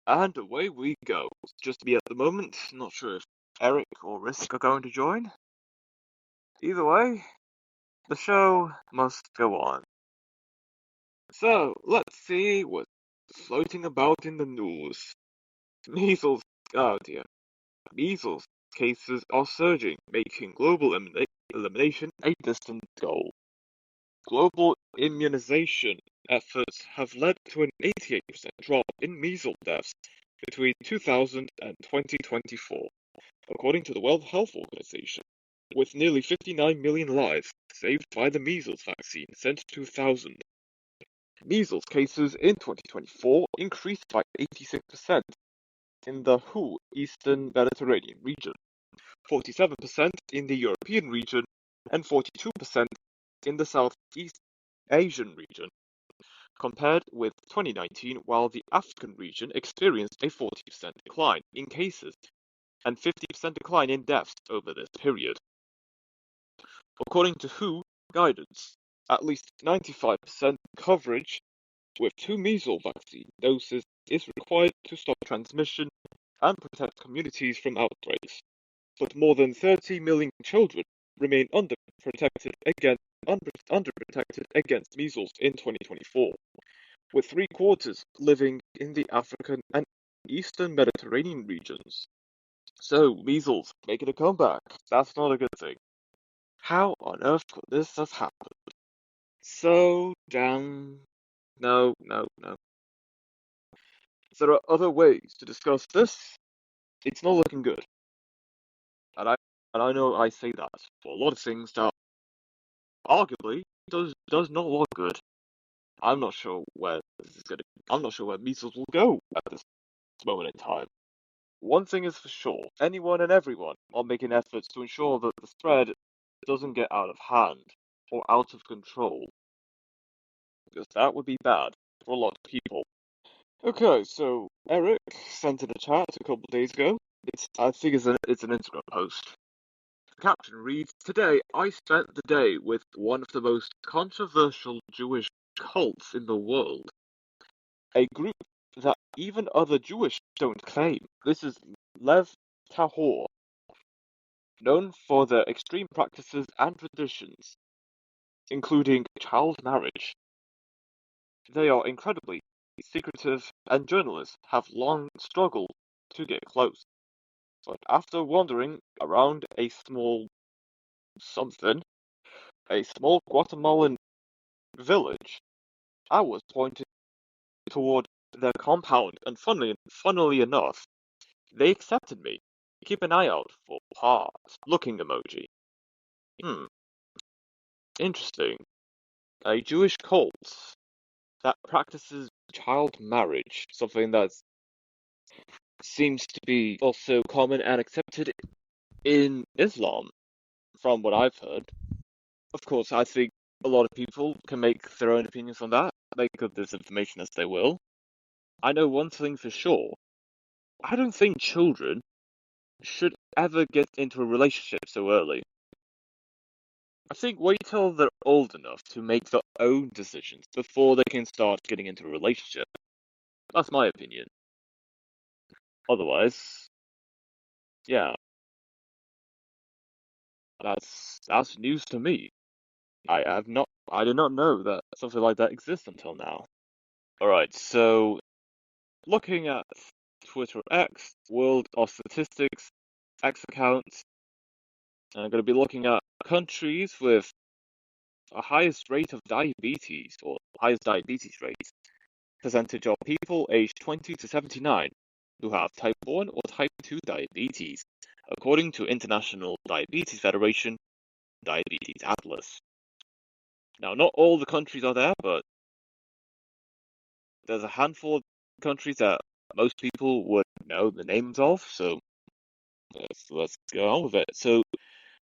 And away we go. Just me at the moment. Not sure if Eric or Risk are going to join. Either way, the show must go on. So, let's see what's floating about in the news. Measles. Oh dear. Measles cases are surging, making global elimination a distant goal. Global immunization efforts have led to an 88% drop in measles deaths between 2000 and 2024, according to the World Health Organization, with nearly 59 million lives saved by the measles vaccine since 2000. Measles cases in 2024 increased by 86% in the WHO Eastern Mediterranean region, 47% in the European region, and 42% in the Southeast Asian region, compared with 2019, while the African region experienced a 40% decline in cases and 50% decline in deaths over this period. According to WHO guidance, at least 95% coverage with 2 measles vaccine doses is required to stop transmission and protect communities from outbreaks, but more than 30 million children remain underprotected against measles in 2024, with 3/4 living in the African and Eastern Mediterranean regions. So, measles making a comeback. That's not a good thing. How on earth could this have happened? So, damn. No, no, no. There are other ways to discuss this. It's not looking good. And I know I say that for a lot of things that arguably does not look good. I'm not sure where this is gonna. I'm not sure where measles will go at this moment in time. One thing is for sure: anyone and everyone are making efforts to ensure that the spread doesn't get out of hand or out of control, because that would be bad for a lot of people. Okay, so Eric sent in a chat a couple of days ago. I think it's an Instagram post. The caption reads, "Today I spent the day with one of the most controversial Jewish cults in the world. A group that even other Jewish don't claim. This is Lev Tahor, known for their extreme practices and traditions, including child marriage. They are incredibly secretive, and journalists have long struggled to get close. But after wandering around a small something, a small Guatemalan village, I was pointed toward their compound, and funnily enough, they accepted me. Keep an eye out for heart looking emoji. Hmm, interesting. A Jewish cult that practices child marriage, something that seems to be also common and accepted in Islam, from what I've heard. Of course, I think a lot of people can make their own opinions on that, make of this information as they will. I know one thing for sure. I don't think children should ever get into a relationship so early. I think wait till they're old enough to make their own decisions before they can start getting into a relationship. That's my opinion. Otherwise, yeah, that's news to me. I did not know that something like that exists until now. Alright, so looking at Twitter X, World of Statistics, X accounts, I'm going to be looking at countries with a highest rate of diabetes, or highest diabetes rates, percentage of people aged 20 to 79 who have type 1 or type 2 diabetes, according to International Diabetes Federation Diabetes Atlas. Now, not all the countries are there, but there's a handful of countries that most people would know the names of, so let's go on with it. So,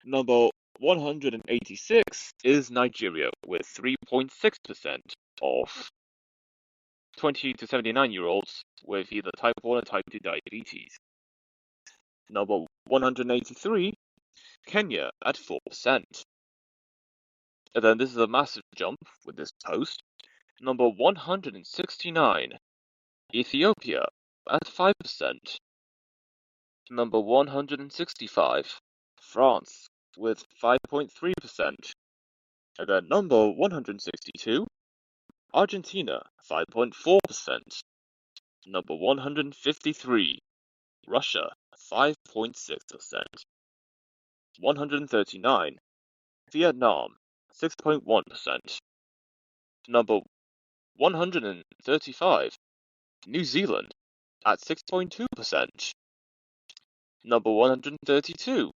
number 186 is Nigeria, with 3.6% of 20 to 79-year-olds with either type 1 or type 2 diabetes. Number 183, Kenya at 4%. And then this is a massive jump with this post. Number 169, Ethiopia at 5%. Number 165, France, with 5.3%. And then number 162, Argentina, 5.4%. Number 153, Russia, 5.6%. 139, Vietnam, 6.1%. Number 135, New Zealand, at 6.2%. Number 132,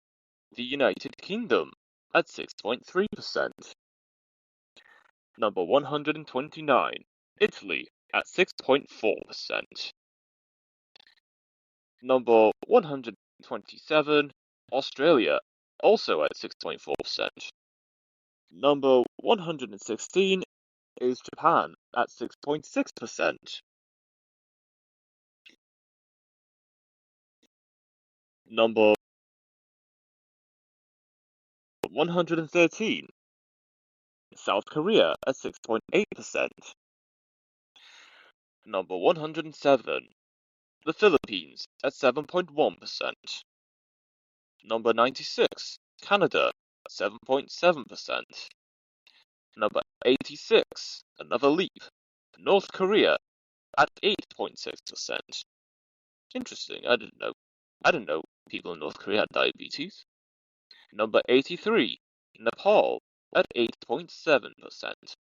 the United Kingdom, at 6.3%. Number 129, Italy, at 6.4%. Number 127, Australia, also at 6.4%. Number 116 is Japan at 6.6%. Number 113, South Korea at 6.8%. Number 107, the Philippines at 7.1%. Number 96, Canada at 7.7%. Number 86, another leap, North Korea at 8.6%. Interesting, I didn't know. I didn't know people in North Korea had diabetes. Number 83, Nepal at 8.7%.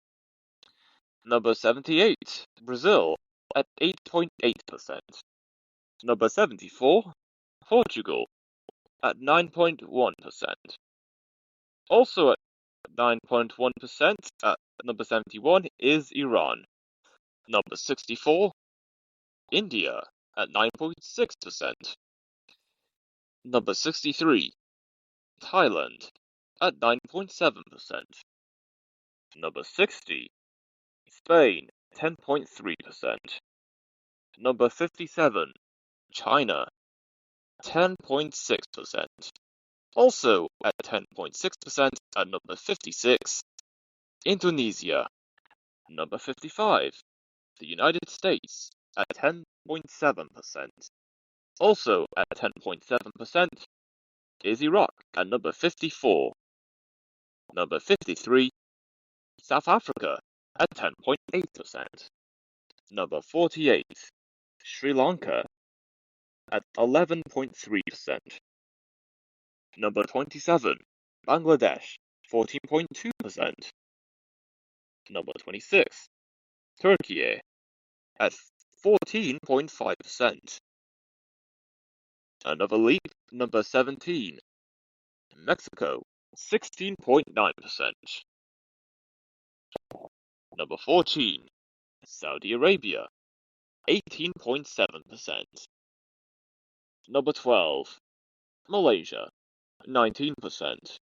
Number 78, Brazil at 8.8%. Number 74, Portugal at 9.1%. Also at 9.1% at number 71 is Iran. Number 64, India at 9.6%. Number 63, Thailand at 9.7%. Number 60, Spain 10.3%. Number 57, China 10.6%. Also at 10.6% at number 56, Indonesia. Number 55, the United States at 10.7%. Also at 10.7% is Iraq at number 54. Number 53, South Africa at 10.8%. Number 48, Sri Lanka at 11.3%. Number 27, Bangladesh, 14.2%. Number 26, Turkey at 14.5%. Another leap, number 17, Mexico, 16.9%. Number 14, Saudi Arabia, 18.7%. Number 12, Malaysia, 19%.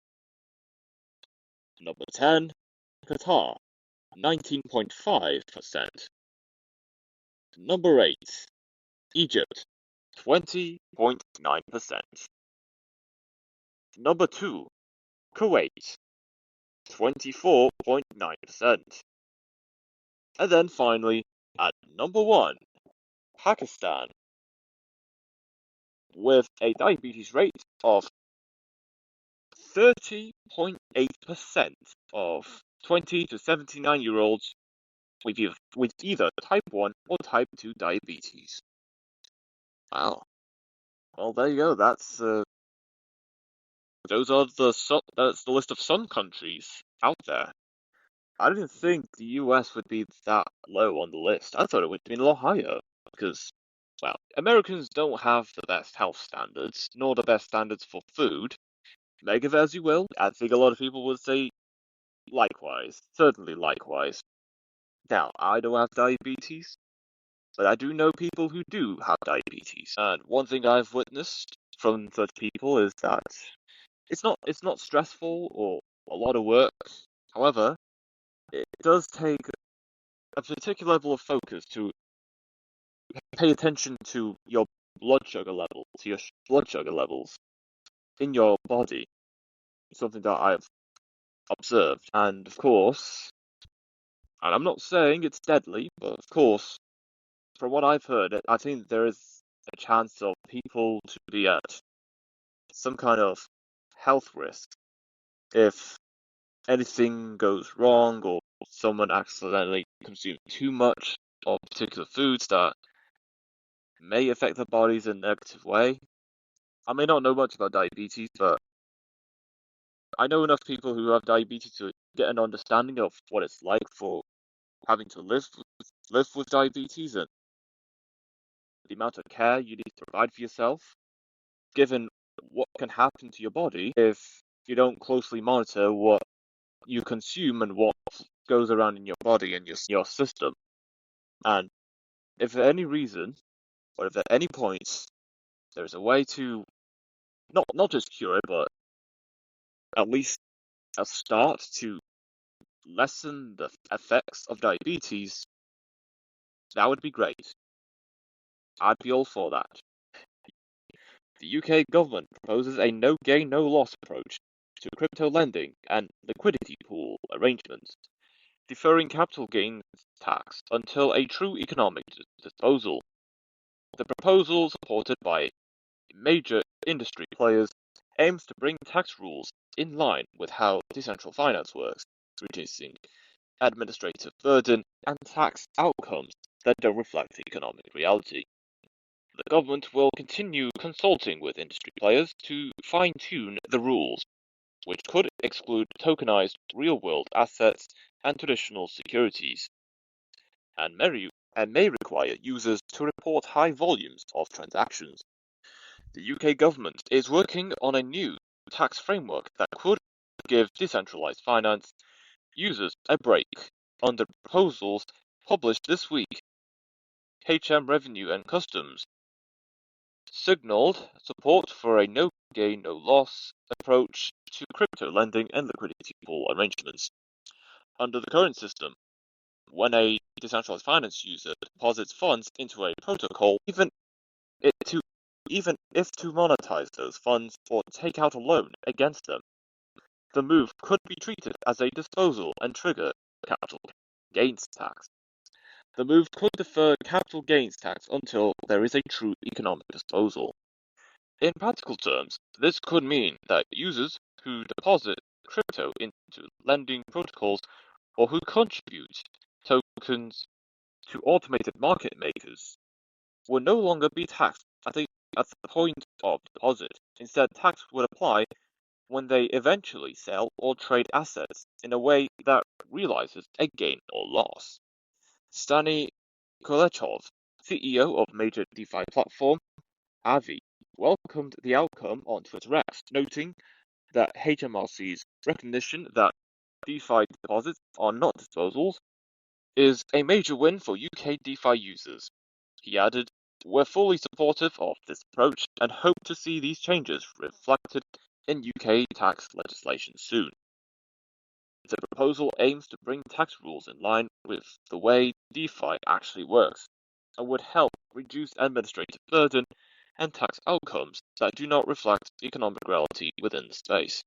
Number 10, Qatar, 19.5%. Number 8, Egypt, 20.9%. Number 2, Kuwait, 24.9%. And then finally, at number 1, Pakistan, with a diabetes rate of 30.8% of 20 to 79-year-olds with either type 1 or type 2 diabetes. Wow. Well, there you go. That's the list of some countries out there. I didn't think the US would be that low on the list. I thought it would have been a lot higher because, well, Americans don't have the best health standards, nor the best standards for food. Make of it as you will. I think a lot of people would say likewise. Certainly likewise. Now, I don't have diabetes, but I do know people who do have diabetes. And one thing I've witnessed from such people is that it's not stressful or a lot of work. However, it does take a particular level of focus to pay attention to your blood sugar levels in your body. Something that I've observed, and of course, and I'm not saying it's deadly, but of course, from what I've heard, I think there is a chance of people to be at some kind of health risk if anything goes wrong or someone accidentally consumes too much of particular foods that may affect their bodies in a negative way. I may not know much about diabetes, but I know enough people who have diabetes to get an understanding of what it's like for having to live with diabetes and the amount of care you need to provide for yourself, given what can happen to your body if you don't closely monitor what you consume and what goes around in your body and your system. And if for any reason, or if at any point there's a way to not just cure it, but at least a start to lessen the effects of diabetes, that would be great. I'd be all for that. The UK government proposes a no-gain, no-loss approach to crypto lending and liquidity pool arrangements, deferring capital gains tax until a true economic disposal. The proposal, supported by major industry players, aims to bring tax rules in line with how decentralized finance works, reducing administrative burden and tax outcomes that don't reflect economic reality. The government will continue consulting with industry players to fine-tune the rules, which could exclude tokenized real-world assets and traditional securities, and may require users to report high volumes of transactions. The UK government is working on a new tax framework that could give decentralized finance users a break. Under proposals published this week, HM Revenue and Customs signaled support for a no-gain, no-loss approach to crypto lending and liquidity pool arrangements. Under the current system, when a decentralized finance user deposits funds into a protocol, even if to monetize those funds or take out a loan against them, the move could be treated as a disposal and trigger capital gains tax. The move could defer capital gains tax until there is a true economic disposal. In practical terms, this could mean that users who deposit crypto into lending protocols or who contribute tokens to automated market makers will no longer be taxed at the point of deposit. Instead, tax would apply when they eventually sell or trade assets in a way that realizes a gain or loss. Stani Kolechov, CEO of major DeFi platform Avi, welcomed the outcome on Twitter X, noting that HMRC's recognition that DeFi deposits are not disposals is a major win for UK DeFi users. He added, "We're fully supportive of this approach and hope to see these changes reflected in UK tax legislation soon." The proposal aims to bring tax rules in line with the way DeFi actually works, and would help reduce administrative burden and tax outcomes that do not reflect economic reality within the space.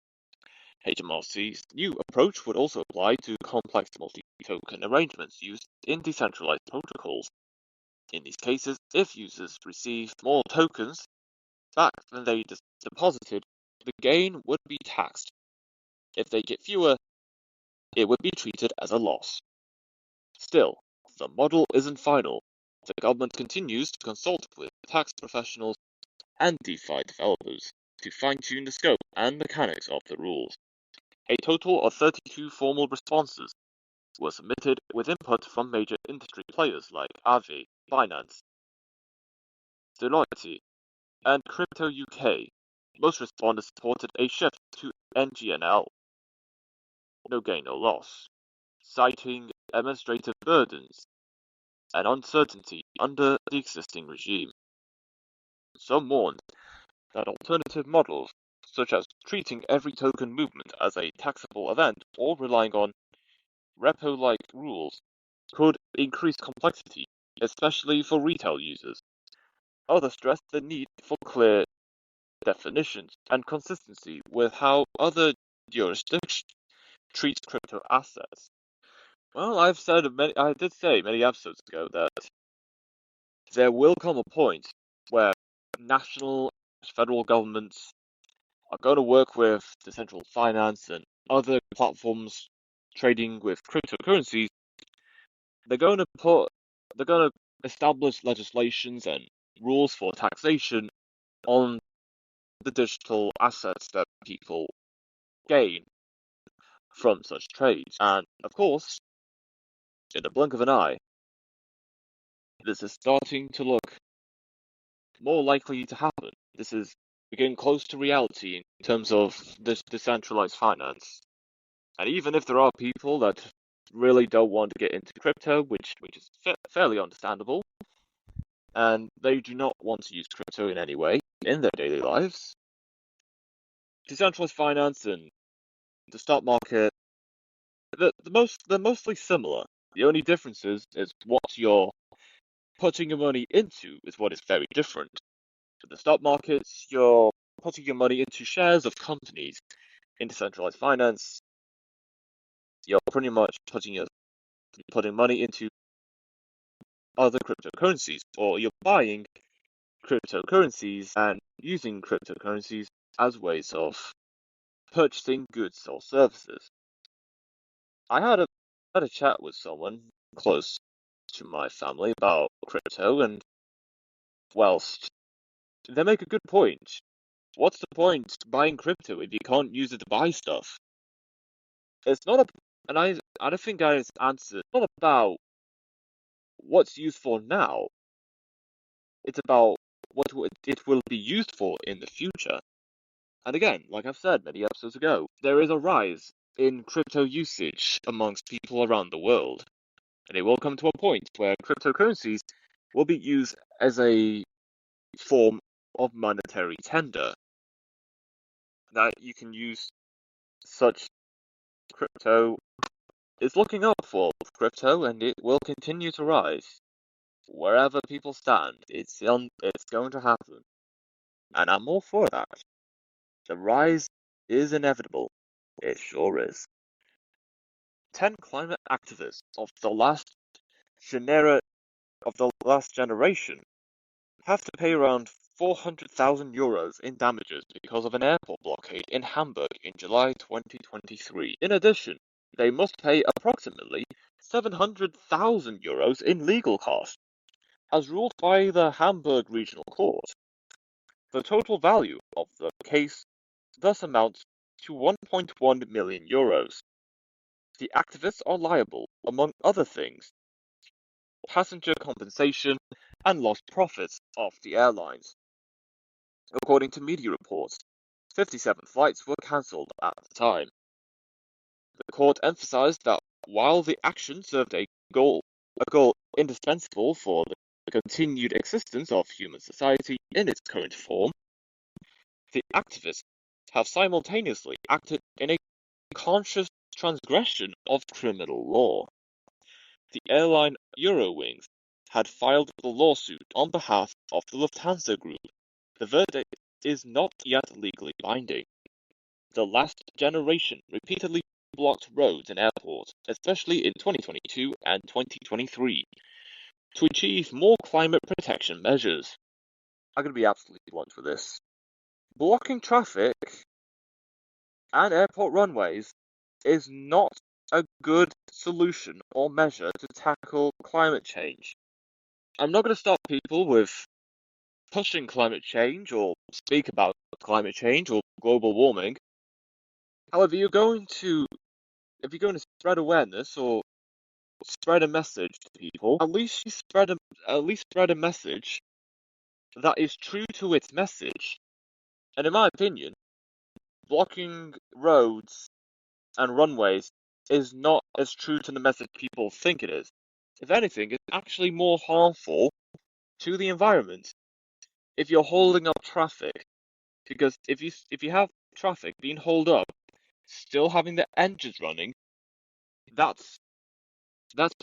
HMRC's new approach would also apply to complex multi-token arrangements used in decentralized protocols. In these cases, if users receive more tokens back than they deposited, the gain would be taxed. If they get fewer, it would be treated as a loss. Still, the model isn't final. The government continues to consult with tax professionals and DeFi developers to fine-tune the scope and mechanics of the rules. A total of 32 formal responses were submitted with input from major industry players like Aave, Binance, Deloitte, and Crypto UK. Most respondents supported a shift to NGNL, no gain, no loss, citing administrative burdens and uncertainty under the existing regime. Some warned that alternative models, such as treating every token movement as a taxable event or relying on repo-like rules, could increase complexity, especially for retail users. Others stressed the need for clear definitions and consistency with how other jurisdictions treat crypto assets. Well, I did say many episodes ago that there will come a point where national federal governments are going to work with decentralized finance and other platforms trading with cryptocurrencies. They're going to establish legislations and rules for taxation on the digital assets that people gain from such trades. And of course, in the blink of an eye, this is starting to look more likely to happen. This is getting close to reality in terms of this decentralized finance. And even if there are people that really don't want to get into crypto, which is fairly understandable, and they do not want to use crypto in any way in their daily lives, decentralized finance and the stock market, they're mostly similar. The only difference is what you're putting your money into is what is very different. For the stock markets, you're putting your money into shares of companies. In decentralized finance, you're pretty much putting money into other cryptocurrencies, or you're buying cryptocurrencies and using cryptocurrencies as ways of purchasing goods or services. I had a chat with someone close to my family about crypto, and whilst they make a good point, what's the point buying crypto if you can't use it to buy stuff? It's not a, and I don't think I answered. It's not about what's used for now. It's about what it will be used for in the future. And again, like I've said many episodes ago, there is a rise in crypto usage amongst people around the world. And it will come to a point where cryptocurrencies will be used as a form of monetary tender. That you can use such crypto is looking up for crypto, and it will continue to rise. Wherever people stand, it's going to happen. And I'm all for that. The rise is inevitable. It sure is. 10 climate activists of the last generation have to pay around €400,000 in damages because of an airport blockade in Hamburg in July 2023. In addition, they must pay approximately €700,000 in legal costs, as ruled by the Hamburg Regional Court. The total value of the case thus amounts to €1.1 million. The activists are liable, among other things, passenger compensation and lost profits of the airlines. According to media reports, 57 flights were cancelled at the time. The court emphasized that while the action served a goal indispensable for the continued existence of human society in its current form, the activists have simultaneously acted in a conscious transgression of criminal law. The airline Eurowings had filed the lawsuit on behalf of the Lufthansa Group. The verdict is not yet legally binding. The last generation repeatedly blocked roads and airports, especially in 2022 and 2023, to achieve more climate protection measures. I'm going to be absolutely blunt with this. Blocking traffic and airport runways is not a good solution or measure to tackle climate change. I'm not going to stop people with pushing climate change or speak about climate change or global warming. However, if you're going to spread awareness or spread a message to people, at least spread a message that is true to its message. And in my opinion, blocking roads and runways is not as true to the message people think it is. If anything, it's actually more harmful to the environment if you're holding up traffic. Because if you have traffic being held up, still having the engines running, that's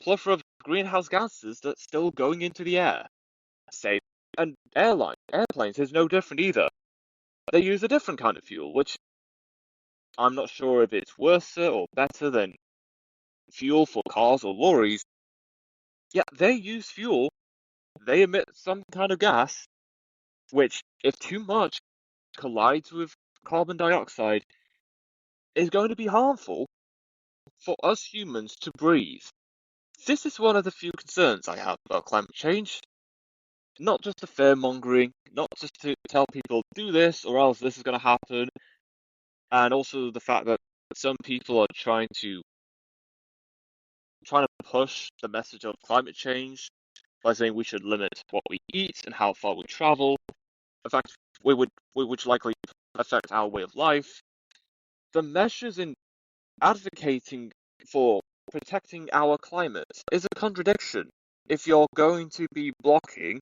plethora of greenhouse gases that's still going into the air. Say, and airplanes is no different either. They use a different kind of fuel, which I'm not sure if it's worse or better than fuel for cars or lorries. Yeah, they use fuel. They emit some kind of gas which, if too much collides with carbon dioxide, is going to be harmful for us humans to breathe. This is one of the few concerns I have about climate change. Not just the fear-mongering, not just to tell people do this or else this is going to happen, and also the fact that some people are trying to push the message of climate change by saying we should limit what we eat and how far we travel. In fact, which likely affect our way of life. The measures in advocating for protecting our climate is a contradiction. If you're going to be blocking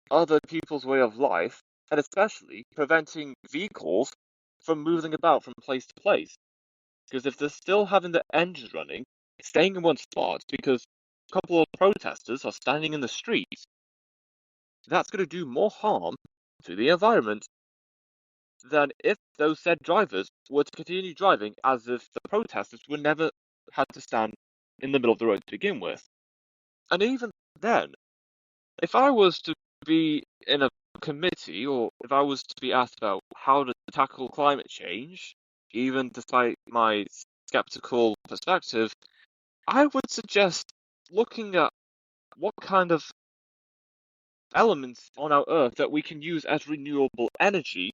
other people's way of life, and especially preventing vehicles from moving about from place to place. Because if they're still having the engines running, staying in one spot because a couple of protesters are standing in the streets, that's going to do more harm to the environment than if those said drivers were to continue driving as if the protesters would never had to stand in the middle of the road to begin with. And even then, if I was to be in a committee or if I was to be asked about how to tackle climate change, even despite my skeptical perspective, I would suggest looking at what kind of elements on our Earth that we can use as renewable energy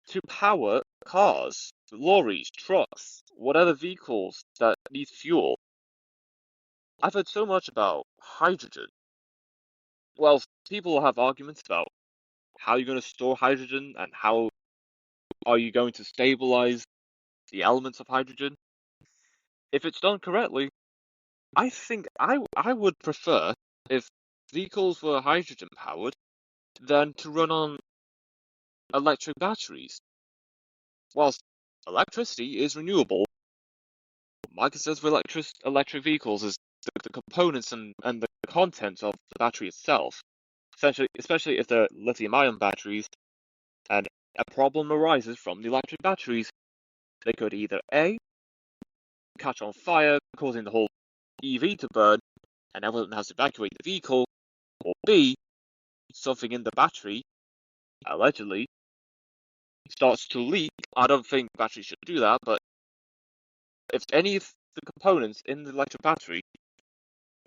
to power cars, lorries, trucks, whatever vehicles that need fuel. I've heard so much about hydrogen. Well, people have arguments about how you're going to store hydrogen and how are you going to stabilize the elements of hydrogen. If it's done correctly, I think I would prefer if vehicles were hydrogen powered than to run on electric batteries. Whilst electricity is renewable, my concerns with electric vehicles is the components and the contents of the battery itself. Essentially, especially if they're lithium-ion batteries, and a problem arises from the electric batteries, they could either A, catch on fire, causing the whole EV to burn, and everyone has to evacuate the vehicle, or B, something in the battery, allegedly, starts to leak. I don't think batteries should do that, but if any of the components in the electric battery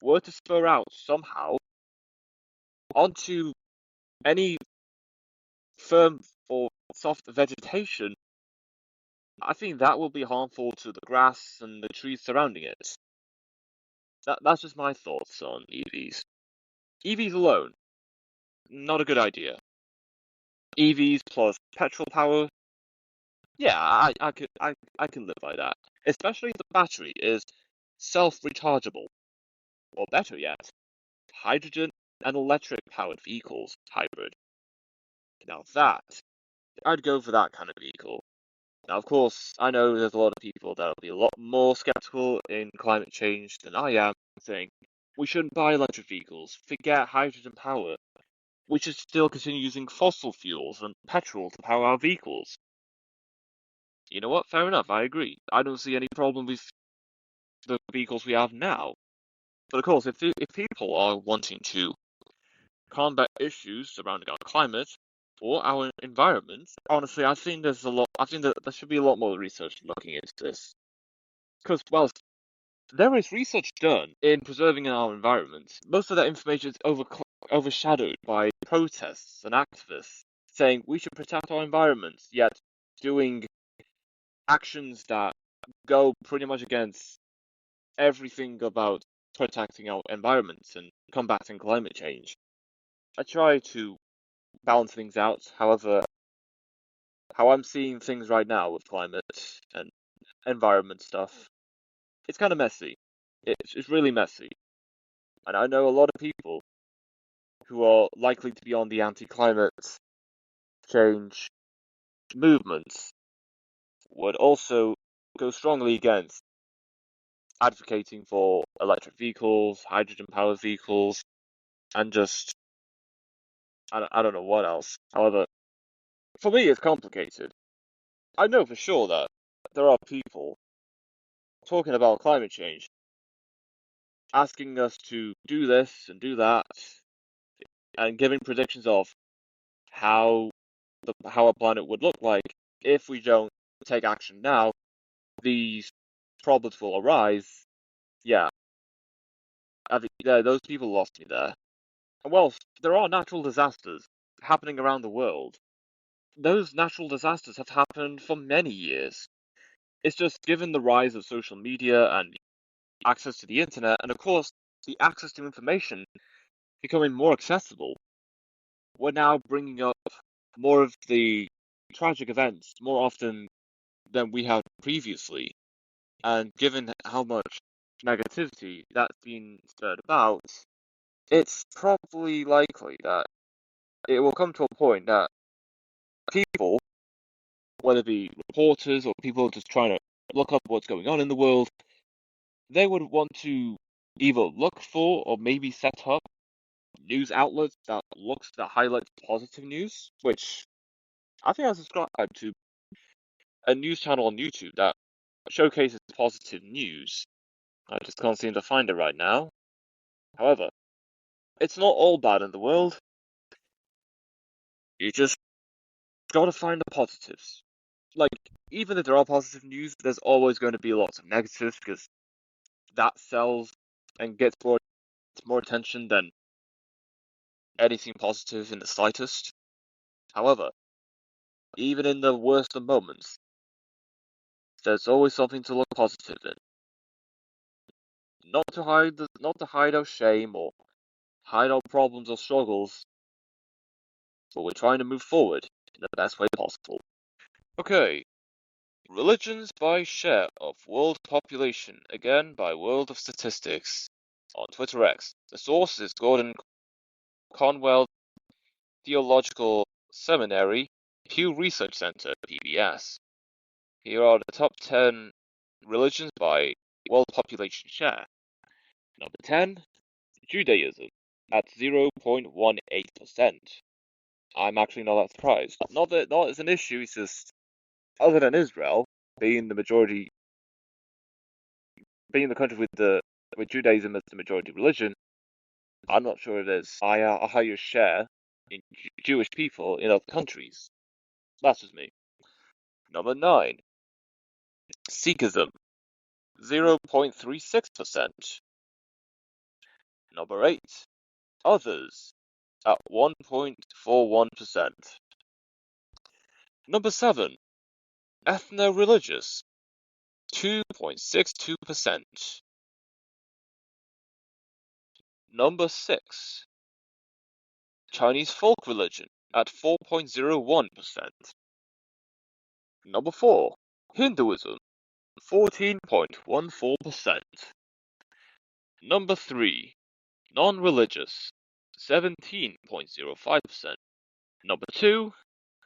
were to spur out somehow onto any firm or soft vegetation, I think that will be harmful to the grass and the trees surrounding it. That's just my thoughts on EVs. EVs alone, not a good idea. EVs plus petrol power, yeah, I can live by that. Especially if the battery is self-rechargeable. Or better yet, hydrogen and electric powered vehicles hybrid. Now I'd go for that kind of vehicle. Now, of course, I know there's a lot of people that'll be a lot more skeptical in climate change than I am, saying we shouldn't buy electric vehicles, forget hydrogen power. We should still continue using fossil fuels and petrol to power our vehicles. You know what? Fair enough, I agree. I don't see any problem with the vehicles we have now. But of course, if people are wanting to combat issues surrounding our climate or our environment, honestly, I think there's a lot. I think that there should be a lot more research looking into this. Because whilst there is research done in preserving our environment, most of that information is overshadowed by protests and activists saying we should protect our environment, yet doing actions that go pretty much against everything about protecting our environment and combating climate change. I try to balance things out. However, how I'm seeing things right now with climate and environment stuff, it's kind of messy. It's really messy. And I know a lot of people who are likely to be on the anti-climate change movements would also go strongly against advocating for electric vehicles, hydrogen-powered vehicles, and just, I don't know what else. However, for me, it's complicated. I know for sure that there are people talking about climate change, asking us to do this and do that, and giving predictions of how how our planet would look like if we don't take action now. These problems will arise. Yeah, those people lost me there. Well, there are natural disasters happening around the world. Those natural disasters have happened for many years. It's just given the rise of social media and access to the internet, and of course, the access to information becoming more accessible, we're now bringing up more of the tragic events more often than we had previously. And given how much negativity that's been spread about, it's probably likely that it will come to a point that people, whether it be reporters or people just trying to look up what's going on in the world, they would want to either look for or maybe set up news outlets that highlight positive news, which I think I subscribe to a news channel on YouTube that showcases positive news. I just can't seem to find it right now. However, it's not all bad in the world. You just gotta find the positives. Like, even if there are positive news, there's always going to be lots of negatives because that sells and gets more attention than anything positive in the slightest. However, even in the worst of moments, there's always something to look positive in. Not to hide our shame or hide our problems or struggles, but we're trying to move forward in the best way possible. Okay, religions by share of world population, again by World of Statistics on Twitter X. The source is Gordon Conwell Theological Seminary, Pew Research Center, PBS. Here are the top 10 religions by world population share. Number 10, Judaism, at 0.18%. I'm actually not that surprised. Not it's an issue, it's just, other than Israel, being the majority, being the country with Judaism as the majority religion, I'm not sure if there's a higher share in Jewish people in other countries. That's just me. Number 9, Sikhism, 0.36%. Number 8, Others, at 1.41%. Number 7, Ethno-religious, 2.62%. Number 6, Chinese folk religion, at 4.01%. Number 4, Hinduism, 14.14%. Number 3, non-religious, 17.05%. Number 2,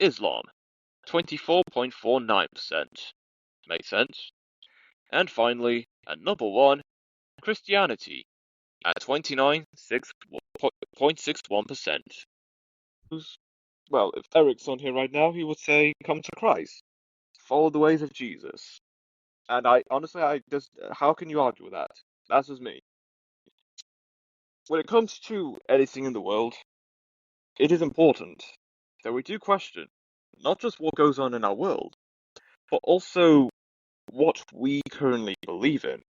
Islam, 24.49%. Makes sense. And finally, at number 1, Christianity, at 29.61%. Well, if Eric's on here right now, he would say, come to Christ. Follow the ways of Jesus. And I just, how can you argue with that? That's just me. When it comes to anything in the world, it is important that we do question not just what goes on in our world, but also what we currently believe in.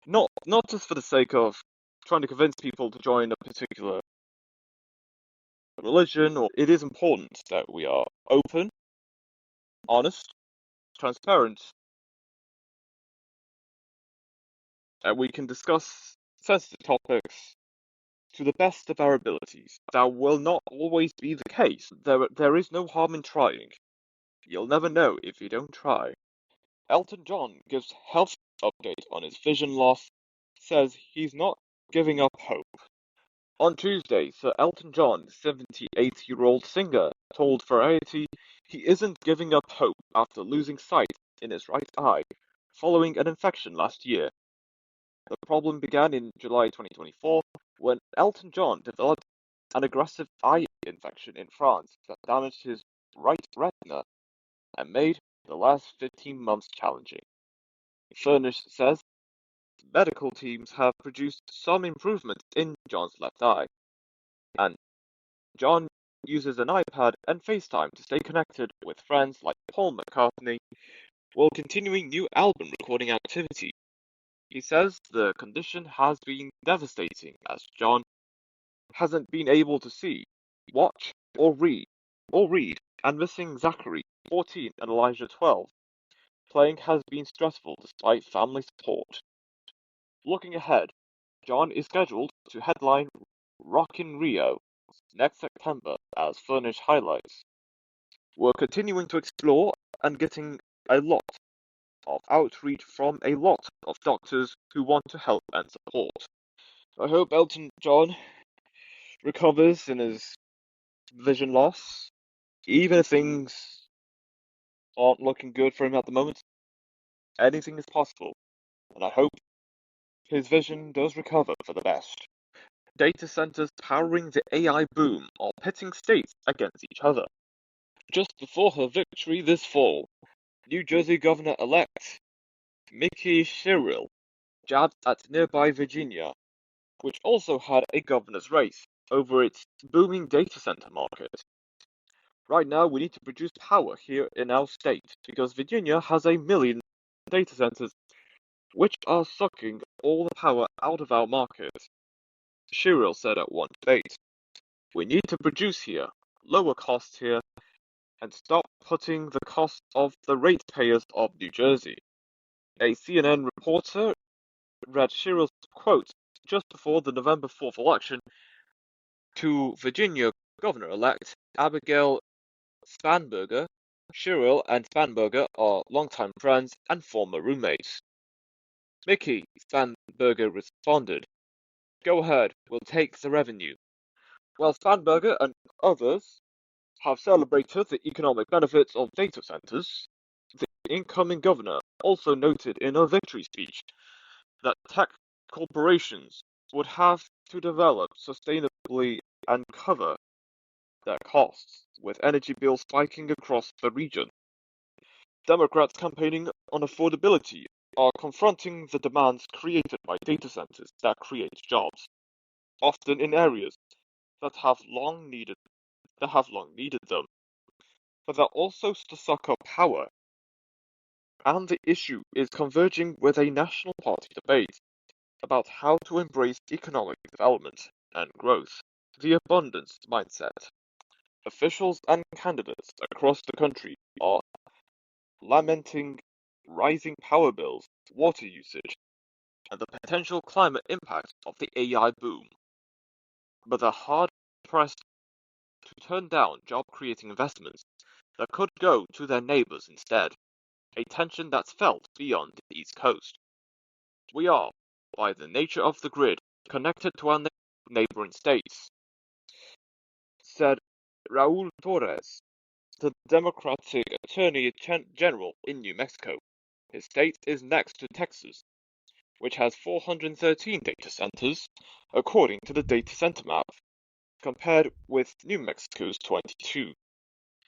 Not just for the sake of trying to convince people to join a particular religion, or it is important that we are open, honest, transparent, and we can discuss sensitive topics to the best of our abilities. That will not always be the case. There is no harm in trying. You'll never know if you don't try. Elton John gives health update on his vision loss, says he's not giving up hope. On Tuesday, Sir Elton John, 78-year-old singer, told Variety he isn't giving up hope after losing sight in his right eye following an infection last year. The problem began in July 2024 when Elton John developed an aggressive eye infection in France that damaged his right retina and made the last 15 months challenging. Furnish says medical teams have produced some improvement in John's left eye, and John uses an iPad and FaceTime to stay connected with friends like Paul McCartney while continuing new album recording activity. He says the condition has been devastating as John hasn't been able to see, watch, or read, and missing Zachary, 14, and Elijah, 12. Playing has been stressful despite family support. Looking ahead, John is scheduled to headline Rock in Rio next September as Furnish highlights. We're continuing to explore and getting a lot of outreach from a lot of doctors who want to help and support. I hope Elton John recovers in his vision loss, even if things aren't looking good for him at the moment. Anything is possible, and I hope his vision does recover for the best. Data centers powering the AI boom are pitting states against each other. Just before her victory this fall, New Jersey Governor-elect Mickey Sherrill jabbed at nearby Virginia, which also had a governor's race over its booming data center market. Right now, we need to produce power here in our state because Virginia has 1 million data centers which are sucking all the power out of our market. Sherrill said at one debate. We need to produce here, lower costs here, and stop putting the cost of the ratepayers of New Jersey. A CNN reporter read Sherrill's quote just before the November 4th election to Virginia Governor-elect Abigail Spanberger. Sherrill and Spanberger are longtime friends and former roommates. Mickey, Spanberger responded, Go ahead, we'll take the revenue. While Spanberger and others have celebrated the economic benefits of data centers, the incoming governor also noted in a victory speech that tech corporations would have to develop sustainably and cover their costs, with energy bills spiking across the region. Democrats campaigning on affordability are confronting the demands created by data centers that create jobs, often in areas that have long needed them, but that also suck up power. And the issue is converging with a National Party debate about how to embrace economic development and growth, the abundance mindset. Officials and candidates across the country are lamenting rising power bills, water usage, and the potential climate impact of the AI boom. But they're hard pressed to turn down job creating investments that could go to their neighbors instead, a tension that's felt beyond the East Coast. We are, by the nature of the grid, connected to our neighboring states, said Raul Torres, the Democratic Attorney General in New Mexico. His state is next to Texas, which has 413 data centers, according to the data center map, compared with New Mexico's 22.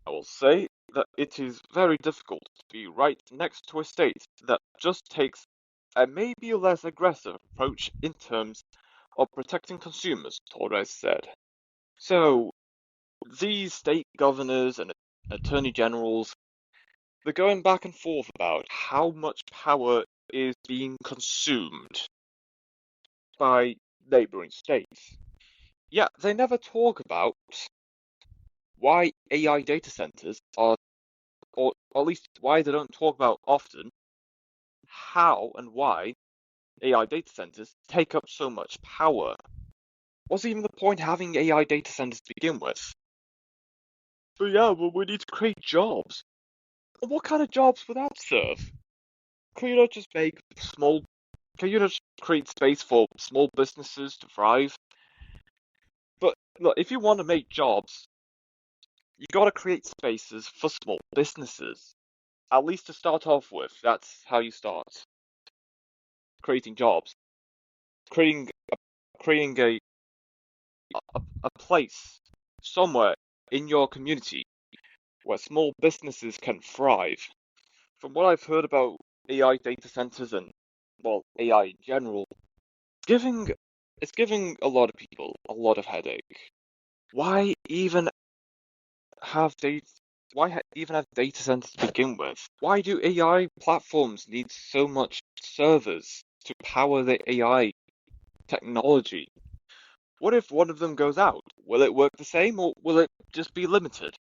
I will say that it is very difficult to be right next to a state that just takes a maybe less aggressive approach in terms of protecting consumers, Torres said. So, these state governors and attorney generals, they're going back and forth about how much power is being consumed by neighboring states. Yet they never talk about why AI data centers are, or at least why they don't talk about often, how and why AI data centers take up so much power. What's even the point having AI data centers to begin with? But yeah, well, we need to create jobs. What kind of jobs would that serve? Can you not just make small? Can you not just create space for small businesses to thrive? But look, if you want to make jobs, you gotta create spaces for small businesses. At least to start off with, that's how you start creating jobs. Creating creating a place somewhere in your community where small businesses can thrive. From what I've heard about AI data centers and, well, AI in general, giving it's giving a lot of people a lot of headache. Why even have data? Even have data centers to begin with? Why do AI platforms need so much servers to power the AI technology? What if one of them goes out? Will it work the same, or will it just be limited?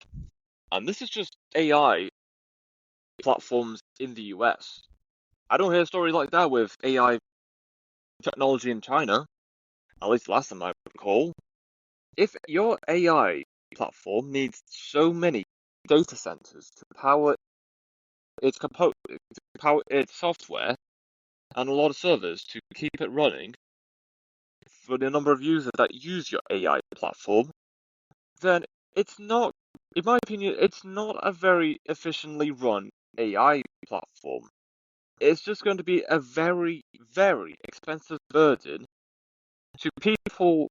And this is just AI platforms in the US. I don't hear a story like that with AI technology in China, at least last time I recall. If your AI platform needs so many data centers to power its software and a lot of servers to keep it running for the number of users that use your AI platform, then it's not, in my opinion, it's not a very efficiently run AI platform. It's just going to be a very, very expensive burden to people.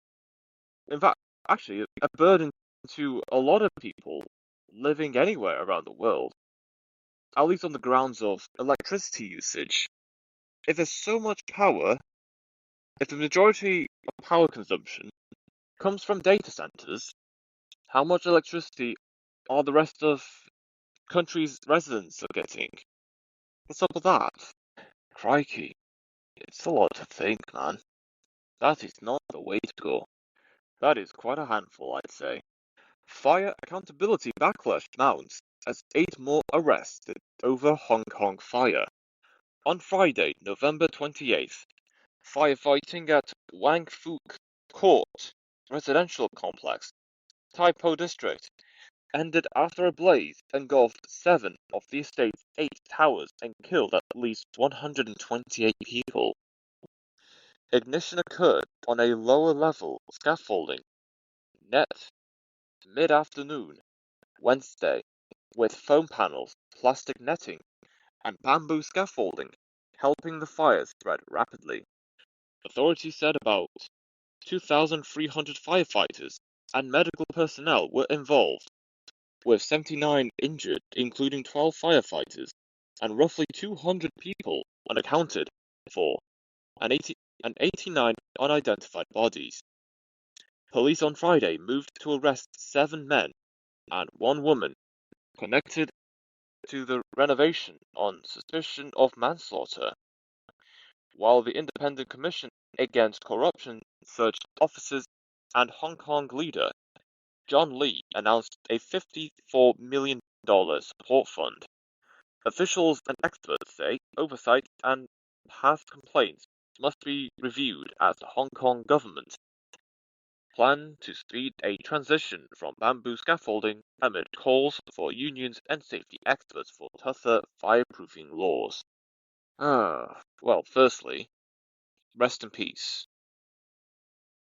In fact, actually, a burden to a lot of people living anywhere around the world, at least on the grounds of electricity usage. If there's so much power, if the majority of power consumption comes from data centers, how much electricity are the rest of countries' residents are getting? What's up with that? Crikey, it's a lot to think, man. That is not the way to go. That is quite a handful, I'd say. Fire accountability backlash mounts as 8 more arrested over Hong Kong fire. On Friday, November 28th, firefighting at Wang Fuk Court residential complex, Tai Po district, ended after a blaze engulfed 7 of the estate's 8 towers and killed at least 128 people. Ignition occurred on a lower-level scaffolding net mid-afternoon Wednesday, with foam panels, plastic netting, and bamboo scaffolding helping the fire spread rapidly. Authorities said about 2,300 firefighters and medical personnel were involved, with 79 injured, including 12 firefighters, and roughly 200 people unaccounted for, and 89 unidentified bodies. Police on Friday moved to arrest 7 men and 1 woman connected to the renovation on suspicion of manslaughter, while the Independent Commission Against Corruption searched offices, and Hong Kong leader John Lee announced a $54 million support fund. Officials and experts say oversight and past complaints must be reviewed as the Hong Kong government plan to speed a transition from bamboo scaffolding amid calls for unions and safety experts for tougher fireproofing laws. Well, firstly, rest in peace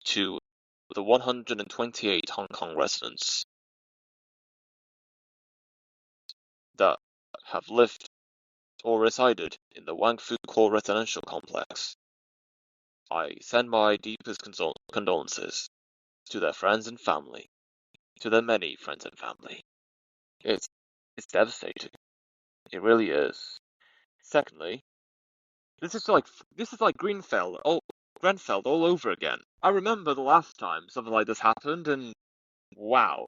to the 128 Hong Kong residents that have lived or resided in the Wang Fu Core residential complex. I send my deepest condolences to their friends and family, to their many friends and family. It's devastating. It really is. Secondly, this is like Grenfell all over again. I remember the last time something like this happened, and wow,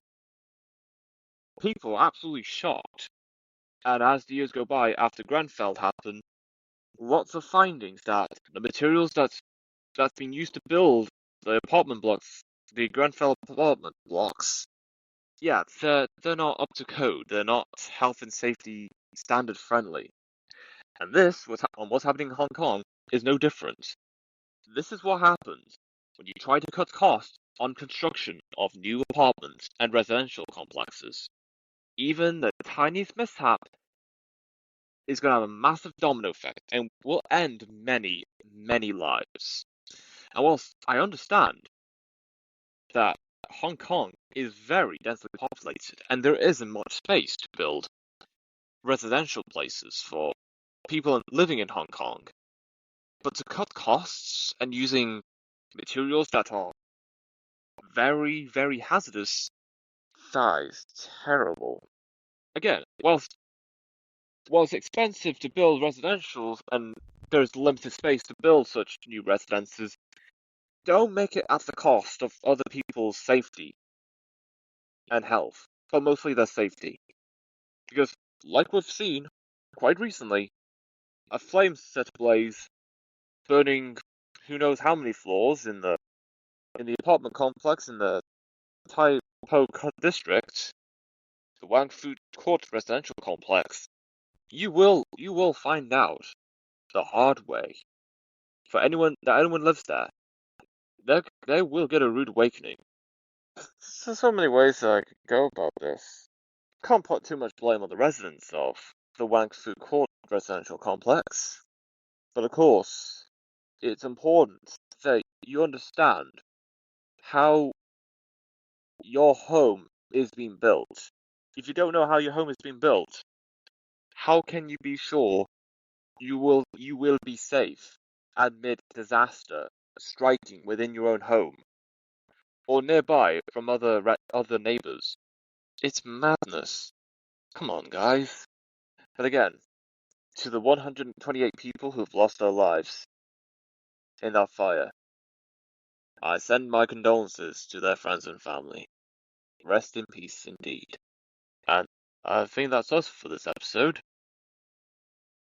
people are absolutely shocked. And as the years go by after Grenfell happened, lots of findings that the materials that's been used to build the apartment blocks, the Grenfell apartment blocks, yeah, they're not up to code. They're not health and safety standard friendly. And what's happening in Hong Kong is no different. This is what happens when you try to cut costs on construction of new apartments and residential complexes. Even the tiniest mishap is going to have a massive domino effect and will end many, many lives. And whilst I understand that Hong Kong is very densely populated and there isn't much space to build residential places for people living in Hong Kong, but to cut costs and using materials that are very, very hazardous, that is terrible. Again, whilst expensive to build residentials and there's limited space to build such new residences, don't make it at the cost of other people's safety. and health, but mostly their safety. Because, like we've seen quite recently, a flame set ablaze, burning who knows how many floors in the apartment complex in the Tai Po district, the Wang Fu Court residential complex. You will find out the hard way. For anyone lives there, they will get a rude awakening. So many ways I could go about this. Can't put too much blame on the residents of the Wang Fu Court residential complex. But of course, it's important that you understand how your home is being built. If you don't know how your home is being built, how can you be sure you will be safe amid disaster striking within your own home or nearby from other neighbors? It's madness. Come on, guys. But again, to the 128 people who've lost their lives in that fire, I send my condolences to their friends and family. Rest in peace indeed. And I think that's us for this episode.